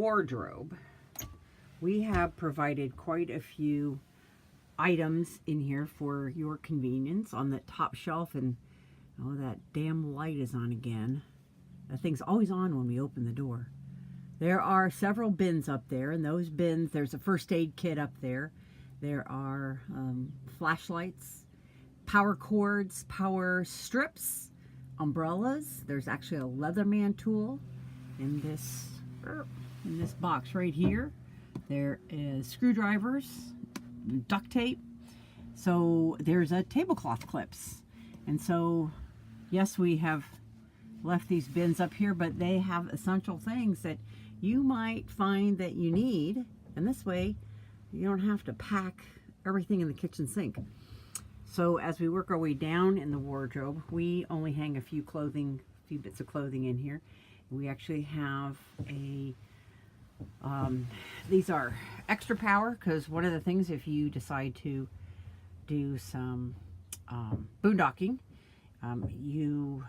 wardrobe, we have provided quite a few items in here for your convenience on the top shelf. And oh, that damn light is on again. That thing's always on when we open the door. There are several bins up there, and those bins, there's a first aid kit up there. There are flashlights, power cords, power strips, umbrellas. There's actually a Leatherman tool in this box right here. There is screwdrivers, duct tape. So there's a tablecloth clips. And so, yes, we have left these bins up here, but they have essential things that you might find that you need. And this way, you don't have to pack everything in the kitchen sink. So as we work our way down in the wardrobe, we only hang a few bits of clothing in here. We actually have these are extra power, because one of the things, if you decide to do some boondocking, you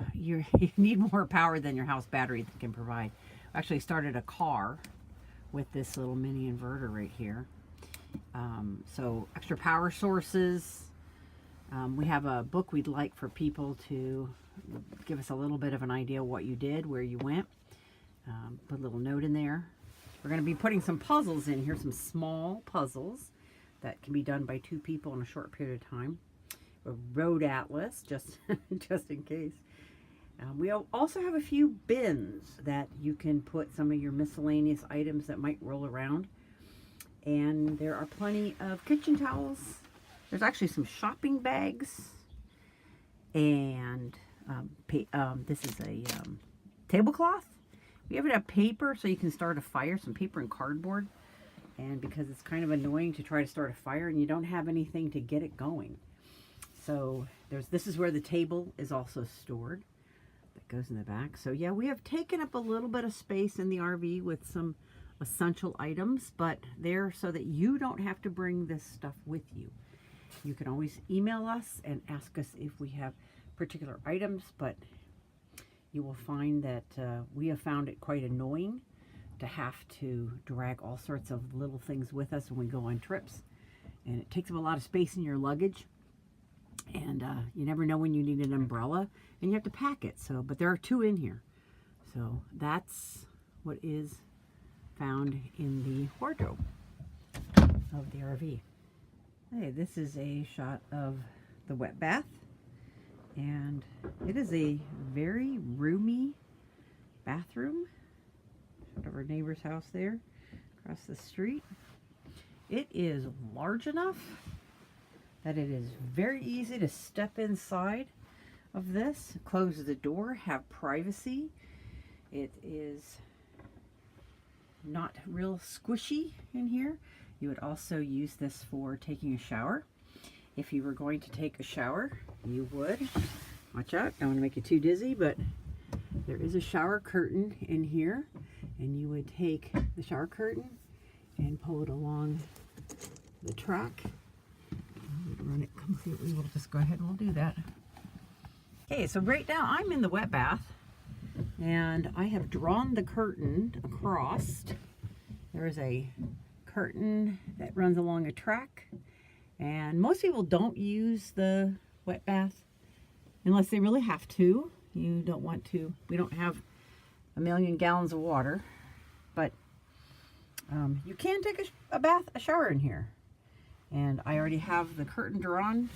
need more power than your house battery can provide. I actually started a car with this little mini inverter right here. So extra power sources. We have a book we'd like for people to give us a little bit of an idea what you did, where you went. Put a little note in there. We're going to be putting some puzzles in here, some small puzzles that can be done by 2 people in a short period of time. A road atlas, just in case. We also have a few bins that you can put some of your miscellaneous items that might roll around. And there are plenty of kitchen towels. There's actually some shopping bags. And this is a tablecloth. We even have paper so you can start a fire, some paper and cardboard. And because it's kind of annoying to try to start a fire and you don't have anything to get it going. So this is where the table is also stored. That goes in the back. So yeah, we have taken up a little bit of space in the RV with some essential items, but they're so that you don't have to bring this stuff with you. You can always email us and ask us if we have particular items, but you will find that we have found it quite annoying to have to drag all sorts of little things with us when we go on trips. And it takes up a lot of space in your luggage. And you never know when you need an umbrella, and you have to pack it. So, but there are 2 in here. So that's what is found in the wardrobe of the RV. Hey, this is a shot of the wet bath. And it is a very roomy bathroom. Out of our neighbor's house there, across the street. It is large enough that it is very easy to step inside of this, close the door, have privacy. It is not real squishy in here. You would also use this for taking a shower. If you were going to take a shower, you would. Watch out, don't want to make you too dizzy, but there is a shower curtain in here, and you would take the shower curtain and pull it along the track. Run it completely. We'll just go ahead and we'll do that. Okay, so right now I'm in the wet bath, and I have drawn the curtain across. There is a curtain that runs along a track, and most people don't use the wet bath unless they really have to. You don't want to. We don't have a million gallons of water, but you can take a shower in here. And I already have the curtain drawn.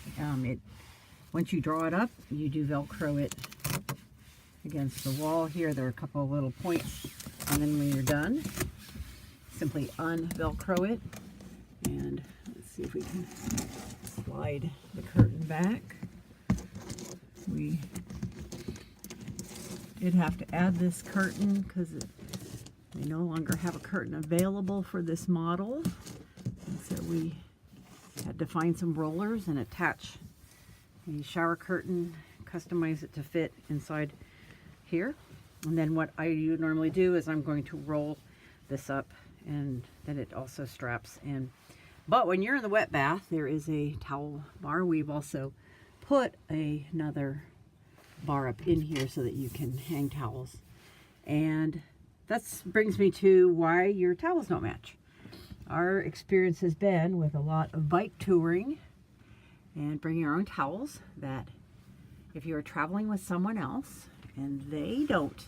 Once you draw it up, you do Velcro it against the wall here. There are a couple of little points, and then when you're done, simply un-Velcro it. And let's see if we can slide the curtain back. We did have to add this curtain because they no longer have a curtain available for this model. And so we had to find some rollers and attach a shower curtain, customize it to fit inside here. And then what I normally do is I'm going to roll this up, and then it also straps in. But when you're in the wet bath, there is a towel bar. We've also put another bar up in here so that you can hang towels. And that brings me to why your towels don't match. Our experience has been with a lot of bike touring and bringing your own towels that if you are traveling with someone else and they don't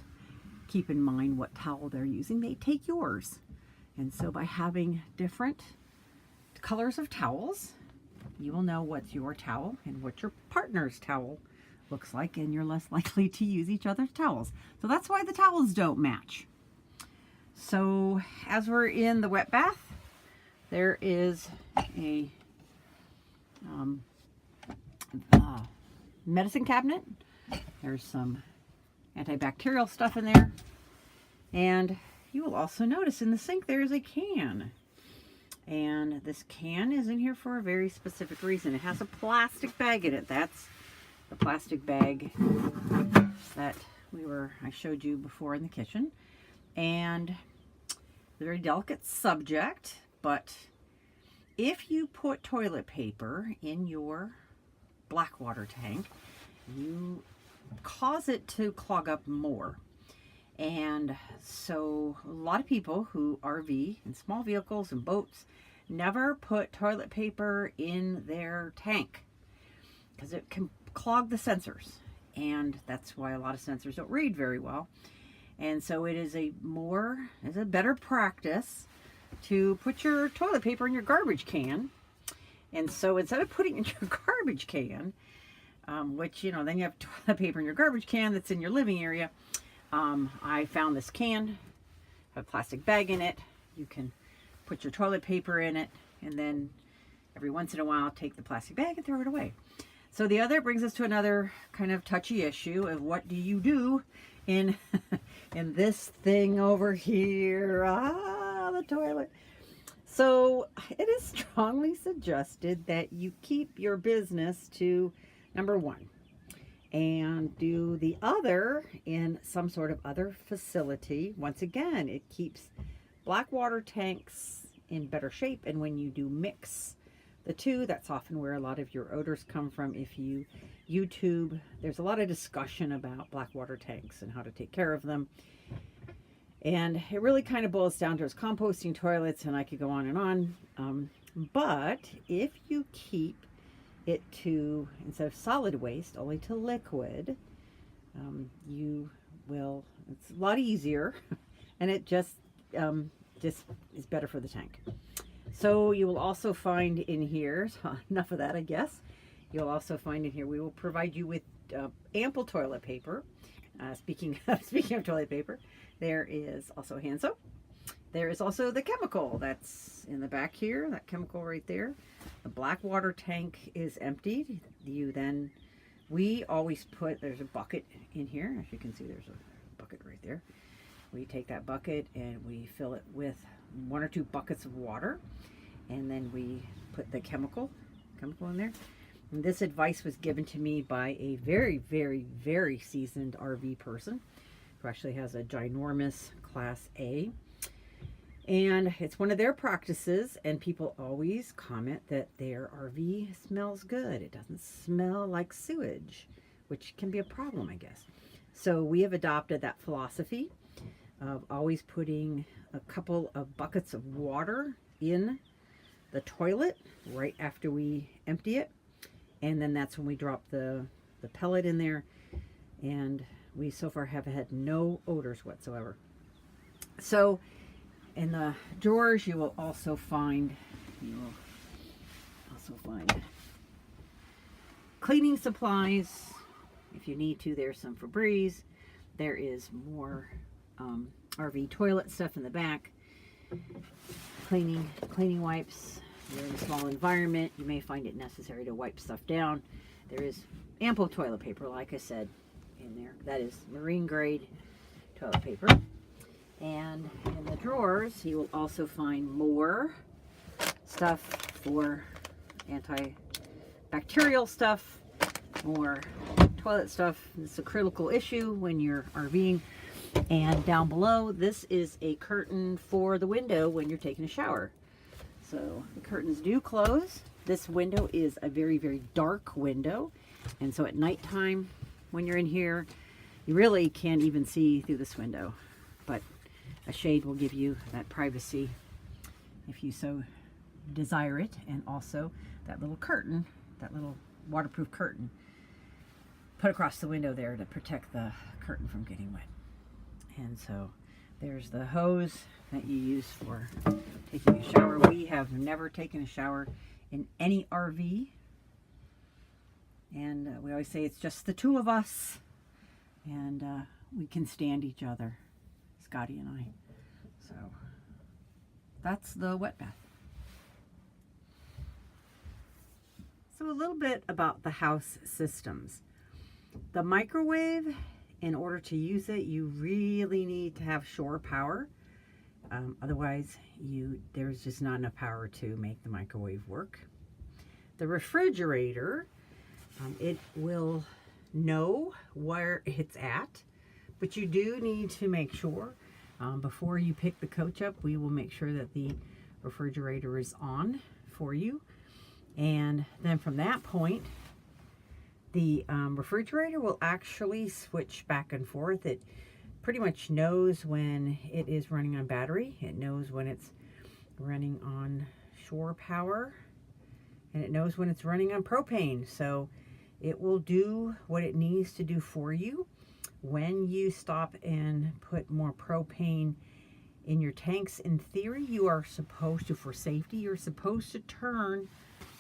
keep in mind what towel they're using, they take yours. And so by having different colors of towels, you will know what's your towel and what your partner's towel looks like, and you're less likely to use each other's towels. So that's why the towels don't match. So as we're in the wet bath, there is a medicine cabinet. There's some antibacterial stuff in there. And you will also notice in the sink there is a can. And this can is in here for a very specific reason. It has a plastic bag in it. That's the plastic bag that I showed you before in the kitchen. And a very delicate subject, but if you put toilet paper in your Blackwater tank, you cause it to clog up more. And so a lot of people who RV in small vehicles and boats never put toilet paper in their tank because it can clog the sensors, and that's why a lot of sensors don't read very well. And so it is a better practice to put your toilet paper in your garbage can. And so instead of putting it in your garbage can, which, you know, then you have toilet paper in your garbage can that's in your living area, I found this can, have a plastic bag in it. You can put your toilet paper in it, and then every once in a while take the plastic bag and throw it away. So the other brings us to another kind of touchy issue of what do you do in in this thing over here, the toilet. So it is strongly suggested that you keep your business to number one and do the other in some sort of other facility. Once again, it keeps Blackwater tanks in better shape, and when you do mix the two, that's often where a lot of your odors come from. If you YouTube, there's a lot of discussion about Blackwater tanks and how to take care of them. And it really kind of boils down to its composting toilets, and I could go on and on. But if you keep it to, instead of solid waste, only to liquid, you will, it's a lot easier, and it just is better for the tank. So you will also find in here, so enough of that, I guess. You'll also find in here, we will provide you with ample toilet paper. Speaking of toilet paper, there is also hand soap. There is also the chemical that's in the back here, that chemical right there. The Blackwater tank is emptied. We always put, there's a bucket in here. As you can see, there's a bucket right there. We take that bucket and we fill it with 1 or 2 buckets of water, and then we put the chemical in there. And this advice was given to me by a very, very, very seasoned RV person who actually has a ginormous Class A. And it's one of their practices, and people always comment that their RV smells good. It doesn't smell like sewage, which can be a problem, I guess. So we have adopted that philosophy of always putting a couple of buckets of water in the toilet right after we empty it. And then that's when we drop the pellet in there. And we so far have had no odors whatsoever. So in the drawers, you will also find cleaning supplies. If you need to, there's some Febreze. There is more RV toilet stuff in the back. Cleaning wipes. You're in a small environment, you may find it necessary to wipe stuff down. There is ample toilet paper, like I said, in there. That is marine grade toilet paper. And in the drawers, you will also find more stuff for antibacterial stuff, more toilet stuff. It's a critical issue when you're RVing. And down below, this is a curtain for the window when you're taking a shower. So the curtains do close. This window is a very, very dark window. And so at nighttime, when you're in here, you really can't even see through this window. But a shade will give you that privacy if you so desire it, and also that little curtain, that little waterproof curtain, put across the window there to protect the curtain from getting wet. And so there's the hose that you use for taking a shower. We have never taken a shower in any RV, and we always say it's just the two of us, and we can stand each other, Scotty and I. So that's the wet bath. So a little bit about the house systems. The microwave, in order to use it, you really need to have shore power. Otherwise, there's just not enough power to make the microwave work. The refrigerator, it will know where it's at, but you do need to make sure before you pick the coach up, we will make sure that the refrigerator is on for you. And then from that point, the refrigerator will actually switch back and forth. It pretty much knows when it is running on battery. It knows when it's running on shore power, and it knows when it's running on propane. So it will do what it needs to do for you. When you stop and put more propane in your tanks, in theory, you are supposed to, for safety, you're supposed to turn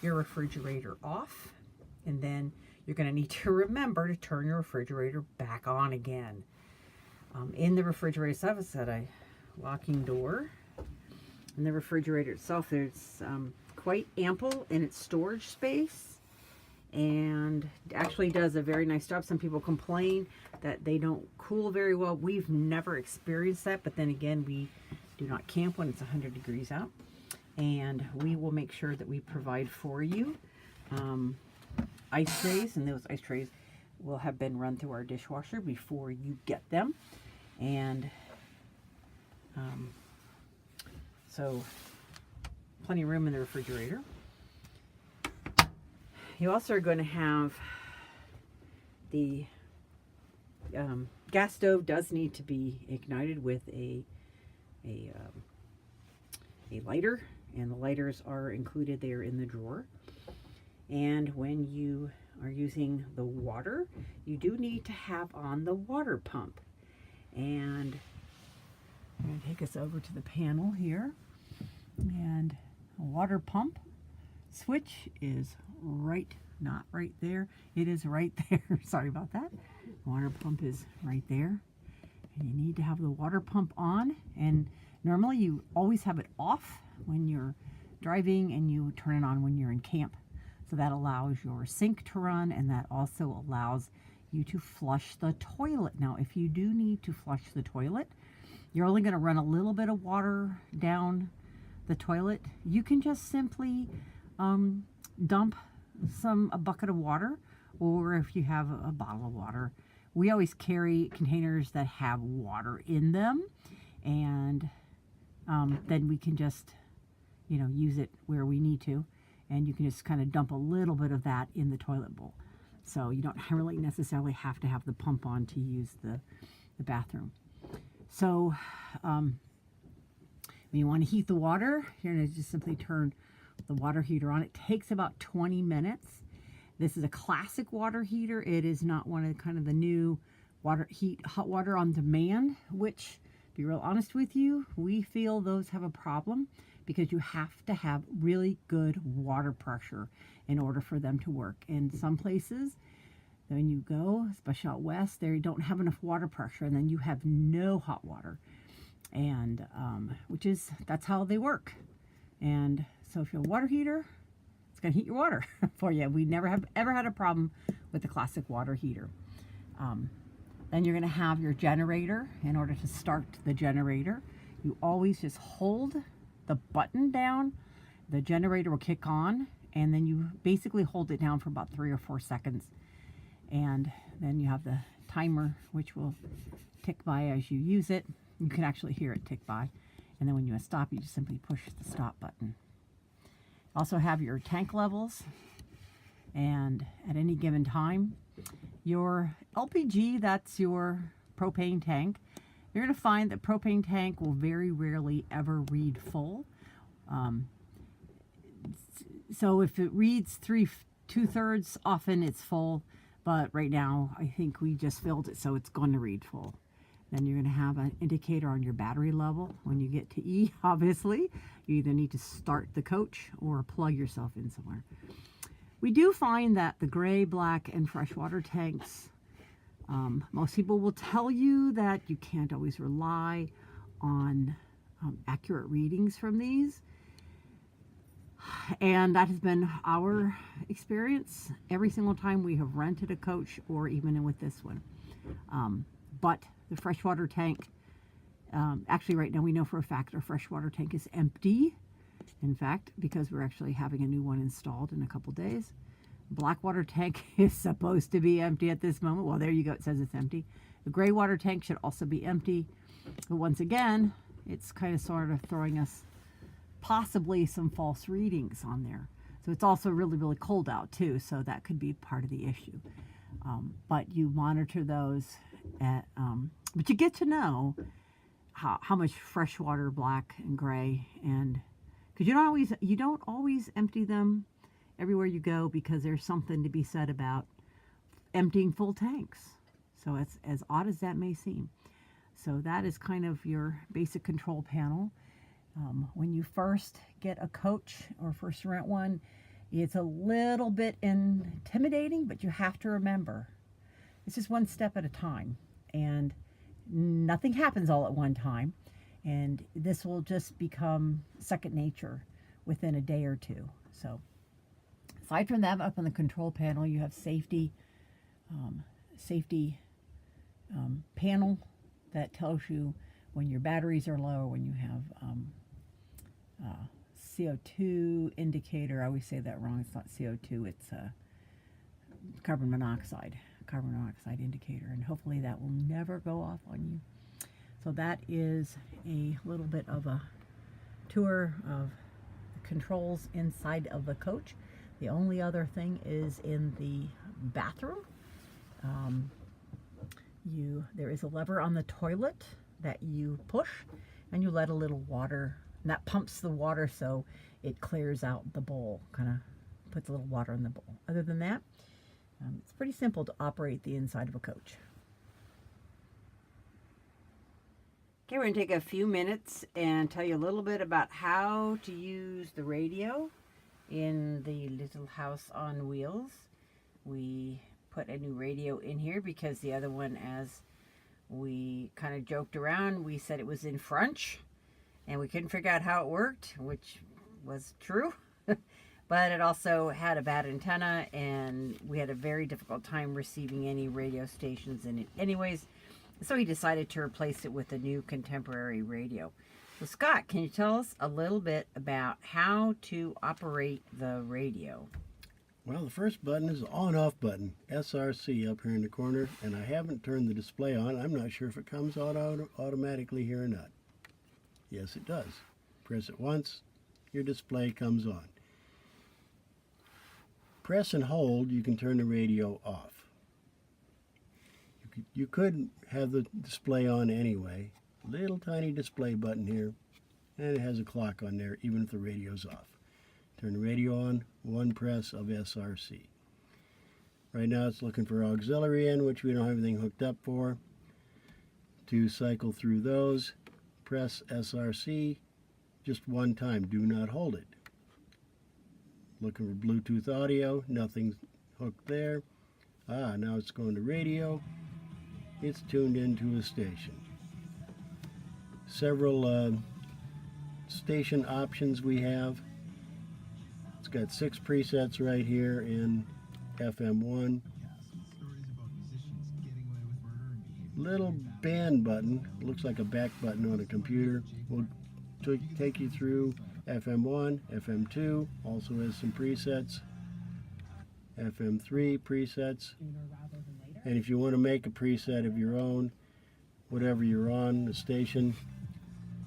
your refrigerator off, and then you're going to need to remember to turn your refrigerator back on again. In the refrigerator itself, it's got a locking door. In the refrigerator itself, there's quite ample in its storage space, and actually does a very nice job. Some people complain that they don't cool very well. We've never experienced that, but then again, we do not camp when it's 100 degrees out, and we will make sure that we provide for you ice trays, and those ice trays will have been run through our dishwasher before you get them. And so plenty of room in the refrigerator. You also are going to have the gas stove does need to be ignited with a lighter, and the lighters are included there in the drawer. And when you are using the water, you do need to have on the water pump. And I'm going to take us over to the panel here, and a water pump switch is not right there. It is right there. Sorry about that. Water pump is right there. And you need to have the water pump on. And normally you always have it off when you're driving, and you turn it on when you're in camp. So that allows your sink to run, and that also allows you to flush the toilet. Now, if you do need to flush the toilet, you're only going to run a little bit of water down the toilet. You can just simply dump a bucket of water, or if you have a bottle of water. We always carry containers that have water in them, and then we can just, use it where we need to, and you can just kind of dump a little bit of that in the toilet bowl. So you don't really necessarily have to have the pump on to use the bathroom. So when you want to heat the water, you're going to just simply turn the water heater on. It takes about 20 minutes. This is a classic water heater. It is not one of the new hot water on demand, which, to be real honest with you, we feel those have a problem, because you have to have really good water pressure in order for them to work. In some places, when you go, especially out west, they don't have enough water pressure, and then you have no hot water. And that's how they work. And so if you have a water heater, it's going to heat your water for you. We never have ever had a problem with the classic water heater. Then you're going to have your generator. In order to start the generator, you always just hold the button down. The generator will kick on, and then you basically hold it down for about 3 or 4 seconds. And then you have the timer, which will tick by as you use it. You can actually hear it tick by. And then when you stop, you just simply push the stop button. Also have your tank levels, and at any given time, your LPG, that's your propane tank, you're going to find that propane tank will very rarely ever read full. So if it reads 2/3, often it's full. But right now, I think we just filled it, so it's going to read full. Then you're going to have an indicator on your battery level. When you get to E, obviously, you either need to start the coach or plug yourself in somewhere. We do find that the gray, black, and freshwater tanks, most people will tell you that you can't always rely on accurate readings from these. And that has been our experience every single time we have rented a coach, or even with this one. But the freshwater tank, actually right now we know for a fact our freshwater tank is empty. In fact, because we're actually having a new one installed in a couple days. Blackwater tank is supposed to be empty at this moment. Well, there you go. It says it's empty. The gray water tank should also be empty. But once again, it's kind of sort of throwing us possibly some false readings on there. So it's also really, really cold out too. So that could be part of the issue. But you monitor those but you get to know how much freshwater, black and gray, and because you don't always empty them everywhere you go, because there's something to be said about emptying full tanks. So it's as odd as that may seem. So that is kind of your basic control panel. When you first get a coach or first rent one, it's a little bit intimidating, but you have to remember it's just one step at a time, and nothing happens all at one time, and this will just become second nature within a day or two. So aside from that, up on the control panel, you have safety panel that tells you when your batteries are low, or when you have CO2 indicator. I always say that wrong. It's not CO2, it's carbon monoxide indicator, and hopefully that will never go off on you. So that is a little bit of a tour of the controls inside of the coach. The only other thing is in the bathroom. There is a lever on the toilet that you push, and you let a little water, and that pumps the water so it clears out the bowl, kind of puts a little water in the bowl. Other than that, it's pretty simple to operate the inside of a coach. Okay, we're going to take a few minutes and tell you a little bit about how to use the radio in the little house on wheels. We put a new radio in here because the other one, as we kind of joked around, we said it was in French and we couldn't figure out how it worked, which was true. But it also had a bad antenna, and we had a very difficult time receiving any radio stations in it anyways. So he decided to replace it with a new contemporary radio. So Scott, can you tell us a little bit about how to operate the radio? Well, the first button is the on-off button, SRC, up here in the corner, and I haven't turned the display on. I'm not sure if it comes on automatically here or not. Yes, it does. Press it once, your display comes on. Press and hold, you can turn the radio off. You could have the display on anyway. Little tiny display button here, and it has a clock on there even if the radio's off. Turn the radio on, one press of SRC. Right now it's looking for auxiliary in, which we don't have anything hooked up for. To cycle through those, press SRC just one time, do not hold it. Looking for Bluetooth audio, nothing's hooked there. Now it's going to radio. It's tuned into a station. Several station options we have. It's got 6 presets right here in FM1. Little band button, looks like a back button on a computer, will take you through FM1, FM2, also has some presets, FM3 presets, and if you want to make a preset of your own, whatever you're on, the station,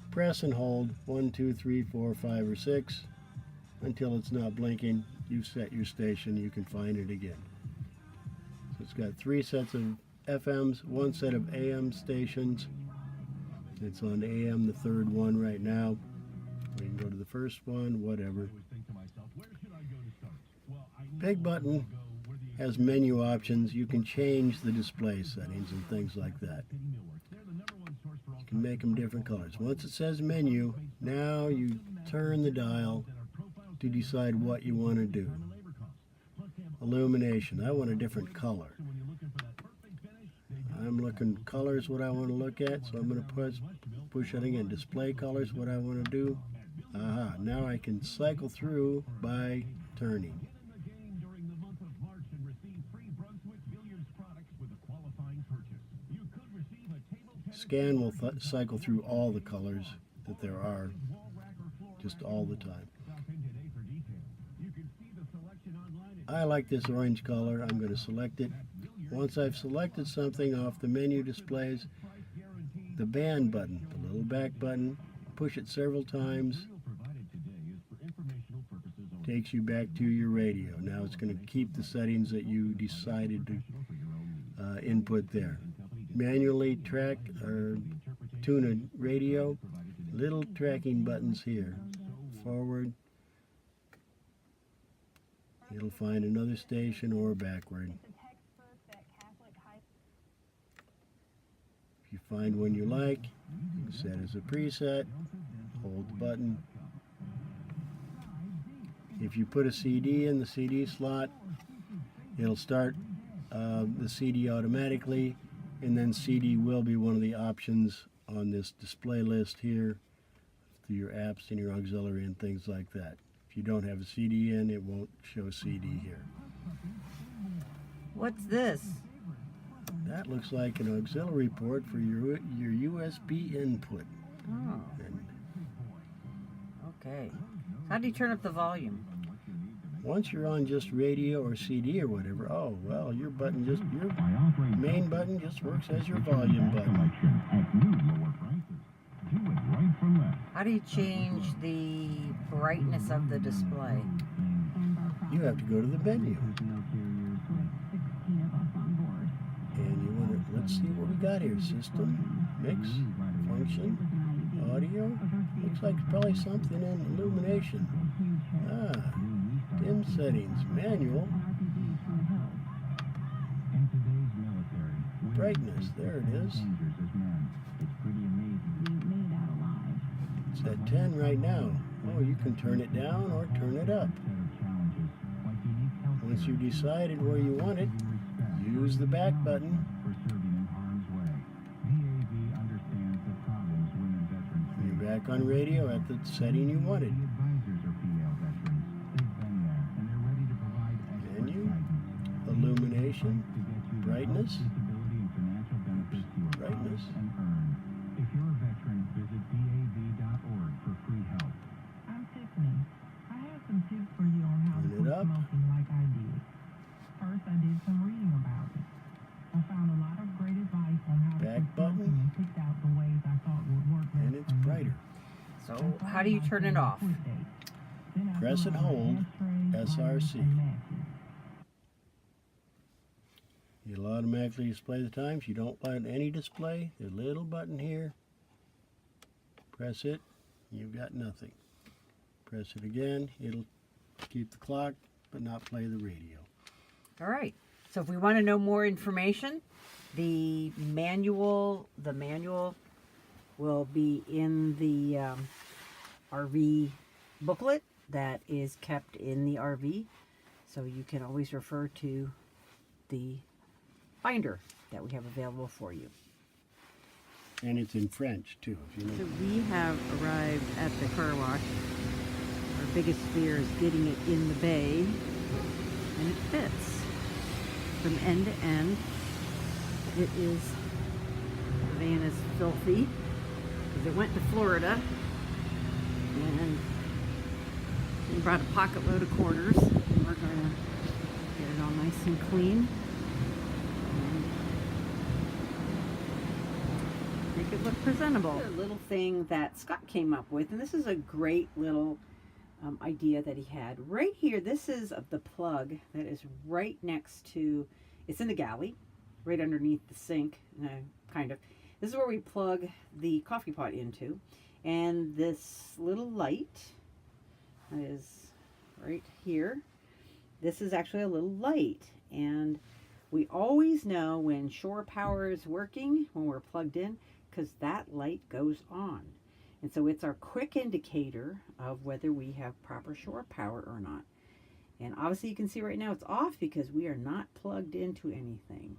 press and hold 1, 2, 3, 4, 5, or 6 until it's not blinking. You've set your station, you can find it again. So it's got 3 sets of FMs, 1 set of AM stations, It's on AM, the third one right now. We can go to the first one, whatever. Big button has menu options. You can change the display settings and things like that. You can make them different colors. Once it says menu, now you turn the dial to decide what you want to do. Illumination, I want a different color. I'm looking colors, what I want to look at, so I'm going to push it again. Display colors, what I want to do. Aha, now I can cycle through by turning. Scan will cycle through all the colors that there are, just all the time. I like this orange color. I'm going to select it. Once I've selected something off the menu displays, the band button, the little back button, push it several times, takes you back to your radio. Now it's going to keep the settings that you decided to input there. Manually track or tune a radio, little tracking buttons here. Forward, it'll find another station, or backward. If you find one you like, you can set as a preset, hold the button. If you put a CD in the CD slot, it'll start the CD automatically, and then CD will be one of the options on this display list here through your apps and your auxiliary and things like that. If you don't have a CD in, it won't show CD here. What's this? That looks like an auxiliary port for your USB input. Oh, And okay. How do you turn up the volume? once you're on just radio or CD or whatever, oh well, your main button just works as your volume button. How do you change the brightness of the display? You have to go to the menu. And you want to, let's see what we got here. System, mix, function, audio. Looks like probably something in illumination. Ah, dim settings, manual. Brightness, there it is. It's at 10 right now. Oh, you can turn it down or turn it up. Once you've decided where you want it, use the back button. You're back on radio at the setting you wanted. Menu, illumination, brightness, brightness. If you're a veteran, visit DAV.org for free help. I'm Tiffany. I have some tips for you on how to Turn it quit up. smoking like I did. First, I did some reading about it. I found a lot of great advice on how to Back quit button. smoking and picked out the ways I thought would work best And it's for me. brighter. So, how do you turn it off? Press and hold SRC. It'll automatically display the times. You don't want any display. There's a little button here. Press it. You've got nothing. Press it again. It'll keep the clock, but not play the radio. All right. So if we want to know more information, the manual will be in the RV booklet that is kept in the RV. So you can always refer to the binder that we have available for you. And it's in French, too. If you So know. we have arrived at the car wash. Our biggest fear is getting it in the bay, and it fits from end to end. It is, the van is filthy because it went to Florida, and we brought a pocket load of quarters, and we're going to get it all nice and clean and make it look presentable. A little thing that Scott came up with, and this is a great little idea that he had. Right here, this is the plug that is right next to, it's in the galley, right underneath the sink, kind of. This is where we plug the coffee pot into. And this little light is right here. This is actually a little light. And we always know when shore power is working, when we're plugged in, because that light goes on. And so it's our quick indicator of whether we have proper shore power or not. And obviously you can see right now it's off because we are not plugged into anything.